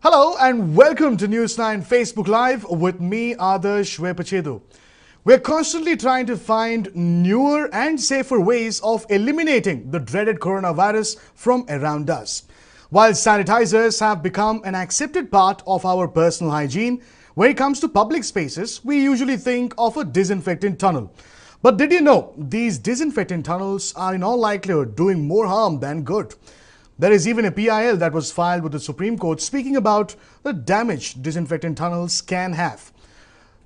Hello and welcome to News9 Facebook Live with me, Adarsh Vepachedu. We're constantly trying to find newer and safer ways of eliminating the dreaded coronavirus from around us. While sanitizers have become an accepted part of our personal hygiene, when it comes to public spaces, we usually think of a disinfectant tunnel. But did you know these disinfectant tunnels are in all likelihood doing more harm than good? There is even a PIL that was filed with the Supreme Court speaking about the damage disinfectant tunnels can have.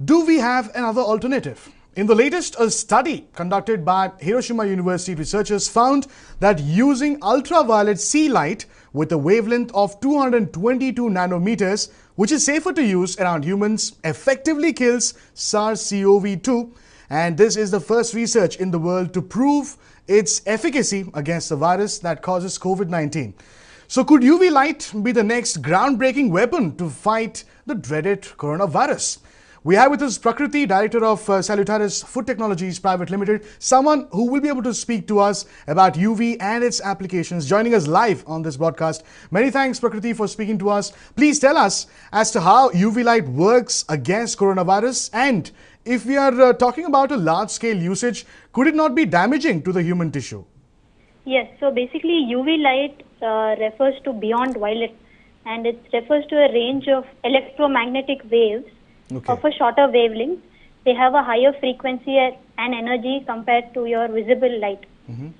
Do we have another alternative? In the latest, a study conducted by Hiroshima University researchers found that using ultraviolet C light with a wavelength of 222 nanometers, which is safer to use around humans, effectively kills SARS-CoV-2. And this is the first research in the world to prove its efficacy against the virus that causes COVID-19. So could UV light be the next groundbreaking weapon to fight the dreaded coronavirus? We have with us Prakriti, Director of Salutaris Food Technologies Private Limited, someone who will be able to speak to us about UV and its applications, joining us live on this broadcast. Many thanks, Prakriti, for speaking to us. Please tell us as to how UV light works against coronavirus, and if we are talking about a large-scale usage, could it not be damaging to the human tissue? Yes, so basically UV light refers to beyond violet, and it refers to a range of electromagnetic waves of a shorter wavelength. They have a higher frequency and energy compared to your visible light.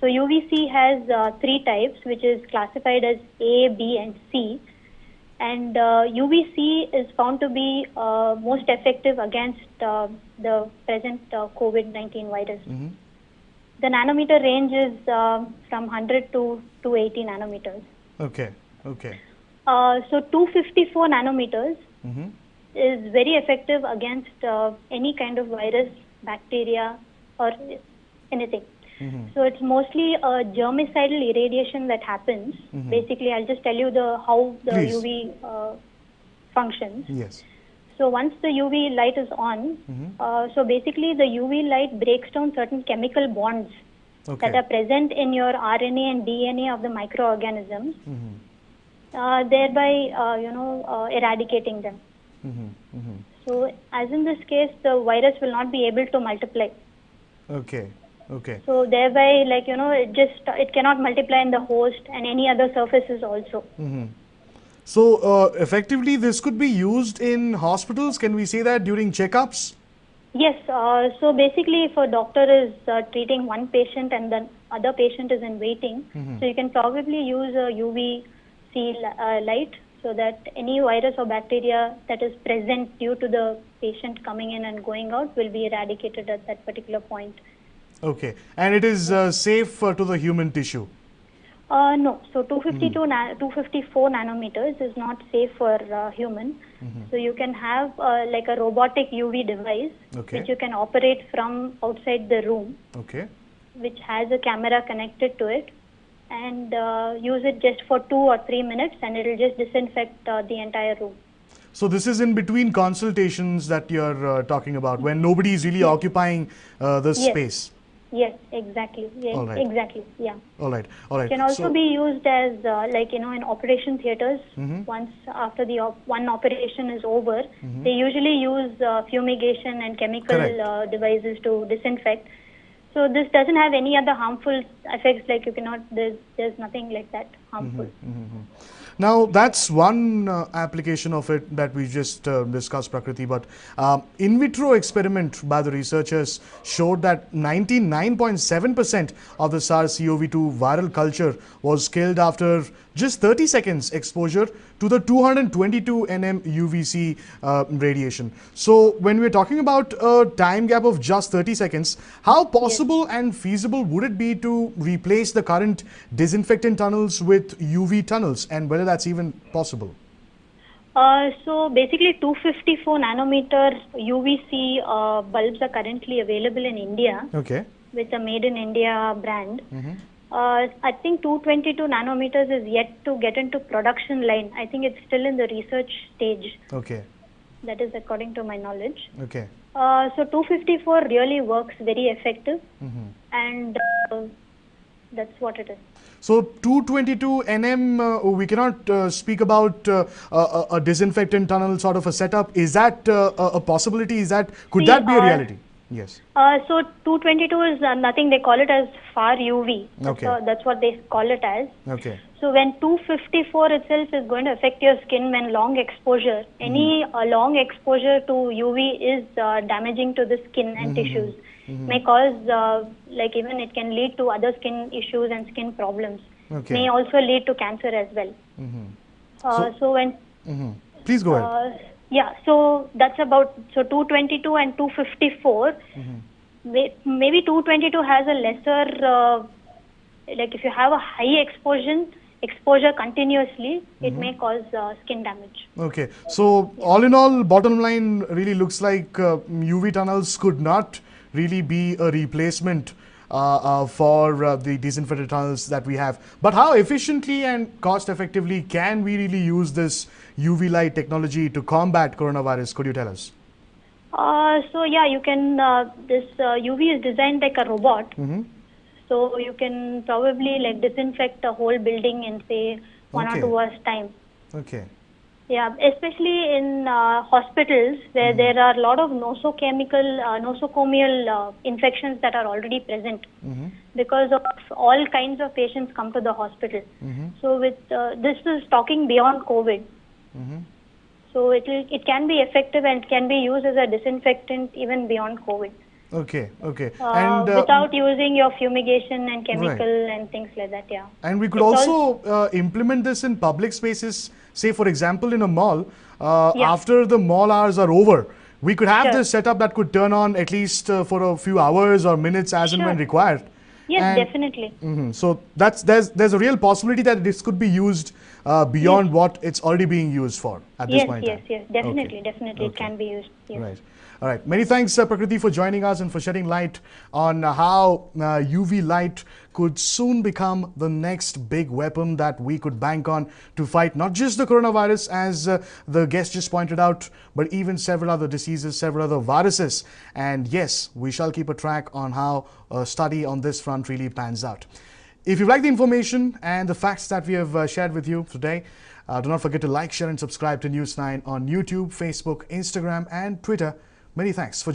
So UVC has three types, which is classified as A, B and C. And UVC is found to be most effective against the present COVID-19 virus. The nanometer range is from 100 to 280 nanometers. Okay. So 254 nanometers is very effective against any kind of virus, bacteria or anything. So it's mostly a germicidal irradiation that happens. Basically, I'll just tell you how the Please. UV functions. Yes. So once the UV light is on, so basically the UV light breaks down certain chemical bonds that are present in your RNA and DNA of the microorganisms, thereby eradicating them. So as in this case, the virus will not be able to multiply. Okay. So thereby, it cannot multiply in the host and any other surfaces also. So effectively, this could be used in hospitals. Can we say that during checkups? Yes. So basically, if a doctor is treating one patient and the other patient is in waiting, so you can probably use a UVC light so that any virus or bacteria that is present due to the patient coming in and going out will be eradicated at that particular point. Okay. And it is safe to the human tissue? No. So 254 nanometers is not safe for human. So you can have like a robotic UV device, which you can operate from outside the room, which has a camera connected to it, and use it just for 2 or 3 minutes, and it will just disinfect the entire room. So this is in between consultations that you're talking about, when nobody is really occupying the space. Yes, exactly. Yes, All right. Exactly. Yeah. All right. It can also be used as in operation theaters. Once after the one operation is over, they usually use fumigation and chemical devices to disinfect. So this doesn't have any other harmful effects. Like there's nothing like that harmful. Now that's one application of it that we just discussed, Prakriti, but in vitro experiment by the researchers showed that 99.7% of the SARS-CoV-2 viral culture was killed after just 30 seconds exposure to the 222 nm UVC radiation. So when we're talking about a time gap of just 30 seconds, how possible and feasible would it be to replace the current disinfectant tunnels with UV tunnels, and whether that's even possible? So basically 254 nanometer UVC bulbs are currently available in India with a Made in India brand. I think 222 nanometers is yet to get into production line. I think it's still in the research stage. That is according to my knowledge. So 254 really works very effective, and That's what it is. So 222 nm, we cannot speak about a disinfectant tunnel sort of a setup. Is that a possibility? Could that be a reality? Yes. So 222 is nothing. They call it as far UV. That's what they call it as. Okay. So when 254 itself is going to affect your skin when long exposure, any long exposure to UV is damaging to the skin and tissues. May cause like even it can lead to other skin issues and skin problems. May also lead to cancer as well. So when please go ahead. Yeah, so that's about 222 and 254. Maybe 222 has a lesser like if you have a high exposure continuously, it may cause skin damage. Okay, so all in all, bottom line really looks like UV tunnels could not really be a replacement for the disinfectant tunnels that we have. But how efficiently and cost effectively can we really use this UV light technology to combat coronavirus? Could you tell us? So yeah, you can, this UV is designed like a robot. So you can probably like disinfect a whole building in say 1 or 2 hours time. Okay. Yeah, especially in hospitals where there are a lot of nosocomial infections that are already present because of all kinds of patients come to the hospital. So with this is talking beyond COVID. So it can be effective and can be used as a disinfectant even beyond COVID. Okay, okay. And without using your fumigation and chemical and things like that, yeah. And we could also implement this in public spaces, say for example in a mall, after the mall hours are over. We could have this setup that could turn on at least for a few hours or minutes as and when required. Yes, definitely. So there's a real possibility that this could be used beyond what it's already being used for at this point. Yes, definitely, definitely it can be used. Yes. Right. All right. Many thanks, Prakriti, for joining us and for shedding light on how UV light could soon become the next big weapon that we could bank on to fight not just the coronavirus, as the guest just pointed out, but even several other diseases, several other viruses. And yes, we shall keep a track on how a study on this front really pans out. If you like the information and the facts that we have shared with you today, do not forget to like, share and subscribe to News 9 on YouTube, Facebook, Instagram and Twitter. Many thanks for